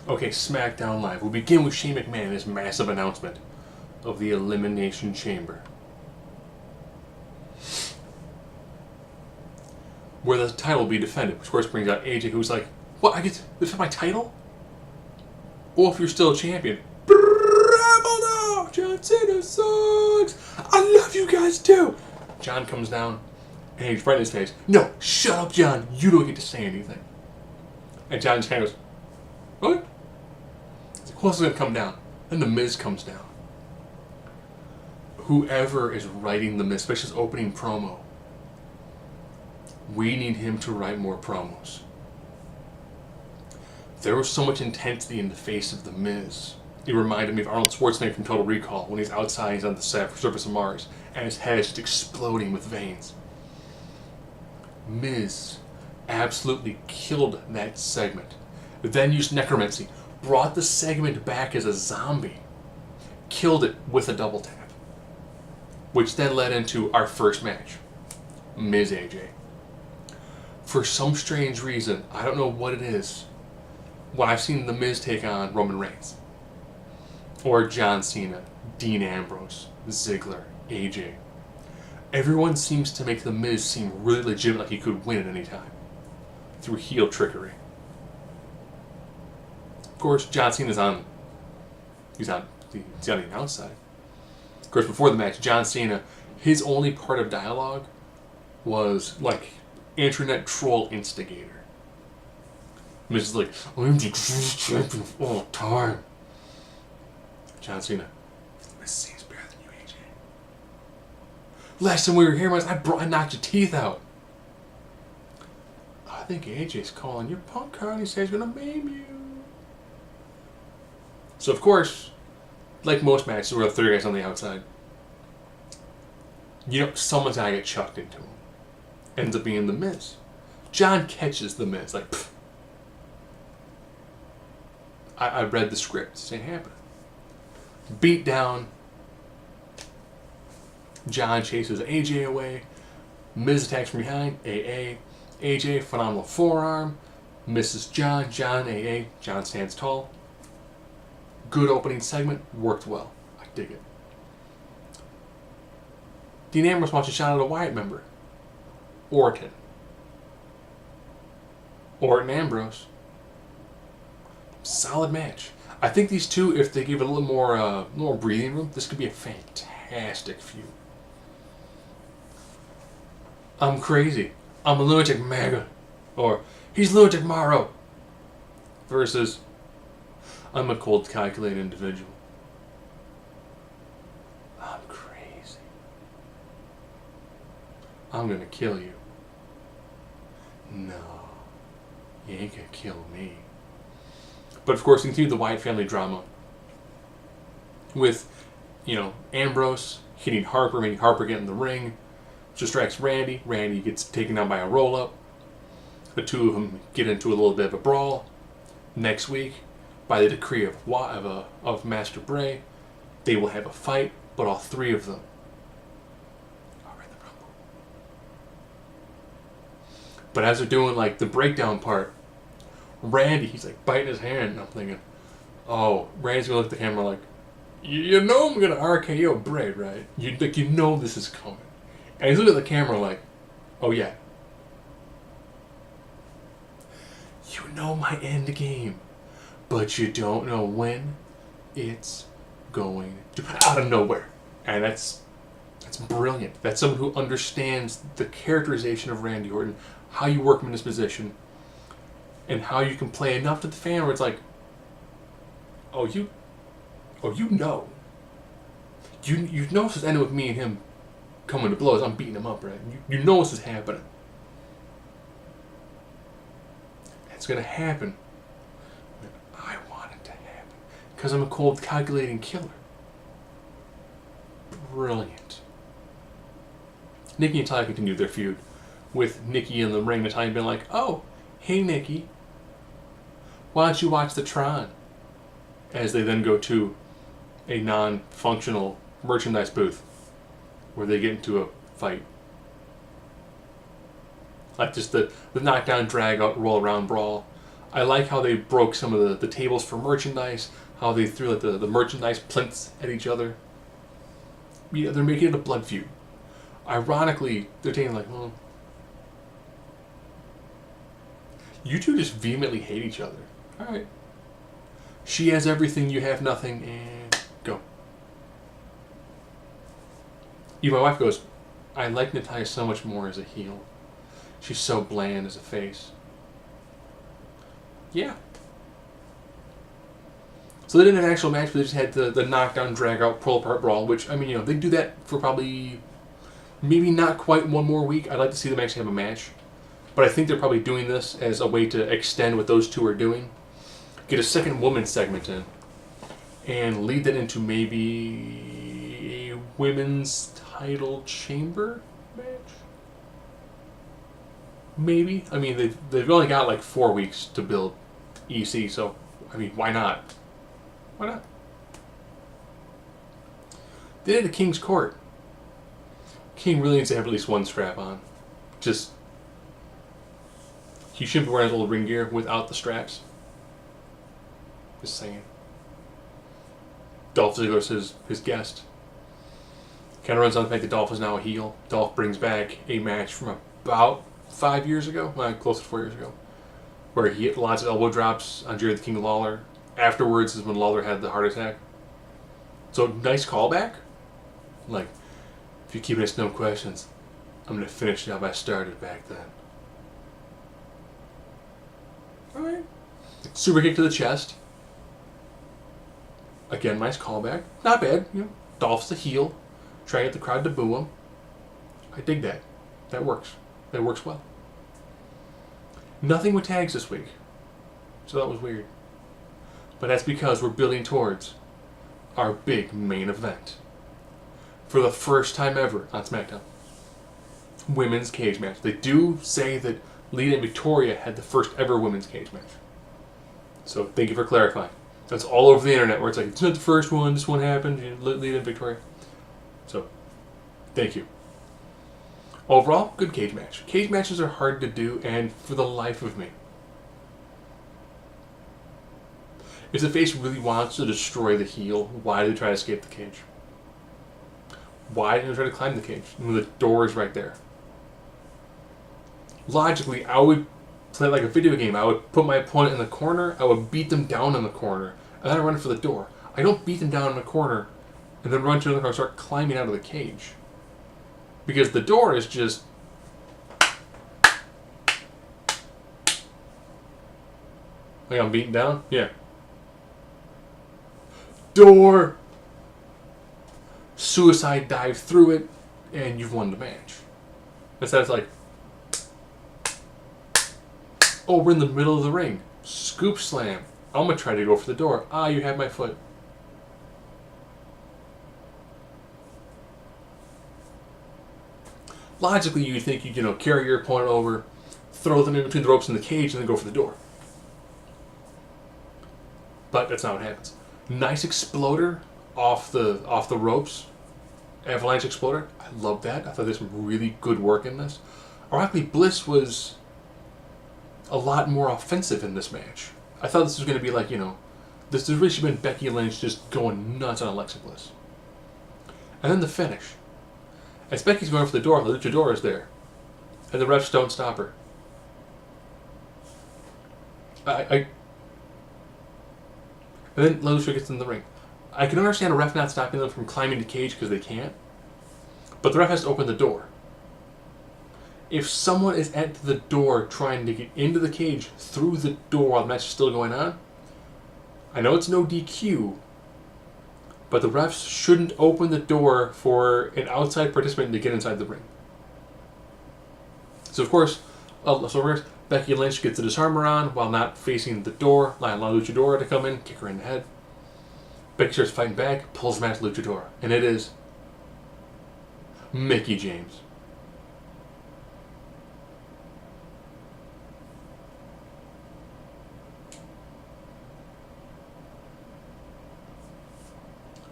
Okay, SmackDown Live. We'll begin with Shane McMahon and his massive announcement of the Elimination Chamber, where the title will be defended. Which of course brings out AJ, who's like, "What? I get to defend my title? Or if you're still a champion, bravo! John Cena sucks. I love you guys too." John comes down, and he's right in his face. "No, shut up, John. You don't get to say anything." And John just kind of goes, "What?" Who else is going to come down? Then The Miz comes down. Whoever is writing The Miz, especially his opening promo, we need him to write more promos. There was so much intensity in the face of The Miz. It reminded me of Arnold Schwarzenegger from Total Recall when he's outside, he's on the surface of Mars, and his head is just exploding with veins. Miz absolutely killed that segment. Then used necromancy, brought the segment back as a zombie, killed it with a double tap, which then led into our first match, Miz AJ. For some strange reason, I don't know what it is, when I've seen The Miz take on Roman Reigns, or John Cena, Dean Ambrose, Ziggler, AJ, everyone seems to make The Miz seem really legit, like he could win at any time, through heel trickery. Of course, John Cena's on the outside. Of course, before the match, John Cena, his only part of dialogue was like internet troll instigator. Miz is like, "I'm the greatest champion of all time." John Cena, "Miz seems better than you, AJ. Last time we were here, I knocked your teeth out. I think AJ's calling your punk card. He says he's gonna maim you." So of course, like most matches where the 30 guys on the outside, someone's gotta get chucked into him. Ends up being The Miz. John catches The Miz, like, pfft. I read the script. This ain't happening. Beat down. John chases AJ away. Miz attacks from behind. AA. AJ, phenomenal forearm. Misses John. John, AA. John stands tall. Good opening segment. Worked well. I dig it. Dean Ambrose wants a shot at a Wyatt member. Orton Ambrose. Solid match. I think these two, if they give it a little more breathing room, this could be a fantastic feud. I'm crazy. I'm a lunatic MAGA. Or, he's lunatic Morrow. Versus, I'm a cold, calculated individual. I'm crazy. I'm gonna kill you. No, you ain't gonna kill me. But of course, continue the Wyatt family drama with, Ambrose hitting Harper, making Harper get in the ring, distracts Randy. Randy gets taken down by a roll-up. The two of them get into a little bit of a brawl. Next week, by the decree of Master Bray, they will have a fight, but all three of them are in the Rumble. But as they're doing like the breakdown part, Randy, he's like biting his hand, and I'm thinking, oh, Randy's gonna look at the camera like, I'm gonna RKO Bray, right? You this is coming. And he's looking at the camera like, oh yeah. You know my end game, but you don't know when it's going to out of nowhere. And that's brilliant. That's someone who understands the characterization of Randy Orton, how you work him in this position, and how you can play enough to the fan where it's like, you know this is ending with me and him coming to blows. I'm beating him up, right? You know this is happening. It's gonna happen. I want it to happen because I'm a cold, calculating killer. Brilliant. Nikki and Ty continued their feud with Nikki in the ring. Natalya being like, "Oh, hey Nikki, why don't you watch the Tron?" As they then go to a non-functional merchandise booth where they get into a fight. Like just the knockdown, drag out, roll around brawl. I like how they broke some of the tables for merchandise, how they threw like the merchandise plinths at each other. Yeah, they're making it a blood feud. Ironically, they're taking like, well, you two just vehemently hate each other. Alright. She has everything, you have nothing, and go. Even my wife goes, I like Natalya so much more as a heel. She's so bland as a face. Yeah. So they didn't have an actual match, but they just had the knockdown, drag out, pull apart brawl, which, I mean, you know, they do that for probably, maybe not quite one more week. I'd like to see them actually have a match. But I think they're probably doing this as a way to extend what those two are doing. Get a second women's segment in. And lead that into maybe a women's title chamber match? Maybe. I mean, they've only got like 4 weeks to build EC, so, I mean, why not? Why not? They did a King's Court. King really needs to have at least one strap on. Just, he shouldn't be wearing his old ring gear without the straps. Just saying. Dolph Ziggler's his guest. Kind of runs on the fact that Dolph is now a heel. Dolph brings back a match from about 5 years ago, close to 4 years ago, where he hit lots of elbow drops on Jerry the King Lawler. Afterwards is when Lawler had the heart attack. So, nice callback. Like, if you keep asking no questions, I'm going to finish the job I started back then. Alright. Super kick to the chest. Again, nice callback. Not bad. You know, Dolph's the heel. Trying to get the crowd to boo him. I dig that. That works. That works well. Nothing with tags this week. So that was weird. But that's because we're building towards our big main event. For the first time ever on SmackDown. Women's cage match. They do say that Lita and Victoria had the first ever women's cage match. So thank you for clarifying. That's all over the internet where it's like, it's not the first one, this one happened, Lita and Victoria. So, thank you. Overall, good cage match. Cage matches are hard to do, and for the life of me, if the face really wants to destroy the heel, why do they try to escape the cage? Why do they try to climb the cage when the door is right there? Logically, I would play it like a video game. I would put my opponent in the corner, I would beat them down in the corner, and then I run for the door. I don't beat them down in the corner and then run to the corner and start climbing out of the cage. Because the door is just... Like I'm beaten down? Yeah. Door! Suicide dive through it, and you've won the match. Instead it's like... Oh, we're in the middle of the ring. Scoop slam. I'm going to try to go for the door. Ah, you have my foot. Logically, you'd think you'd, carry your opponent over, throw them in between the ropes and the cage, and then go for the door. But that's not what happens. Nice exploder off the ropes. Avalanche exploder. I love that. I thought there's some really good work in this. Ironically, Bliss was a lot more offensive in this match. I thought this was going to be like, this really should have been Becky Lynch just going nuts on Alexa Bliss. And then the finish. As Becky's going for the door, the luchador is there. And the refs don't stop her. And then Lucha gets in the ring. I can understand a ref not stopping them from climbing the cage because they can't. But the ref has to open the door. If someone is at the door trying to get into the cage through the door while the match is still going on, I know it's no DQ, but the refs shouldn't open the door for an outside participant to get inside the ring. So of course, Becky Lynch gets the disarmer on while not facing the door, allowing La Luchadora to come in, kick her in the head. Becky starts fighting back, pulls Matt Luchadora, and it is Mickie James.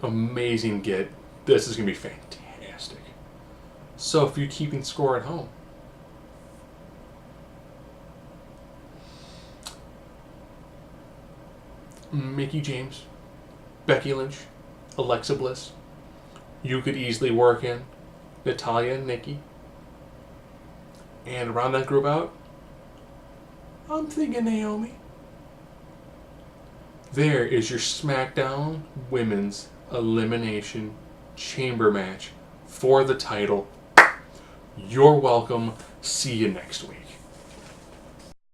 Amazing get. This is going to be fantastic. So if you're keeping score at home, Mickie James, Becky Lynch, Alexa Bliss. You could easily work in Natalya and Nikki. And round that group out, I'm thinking Naomi. There is your SmackDown Women's Elimination Chamber match for the title. You're welcome. See you next week.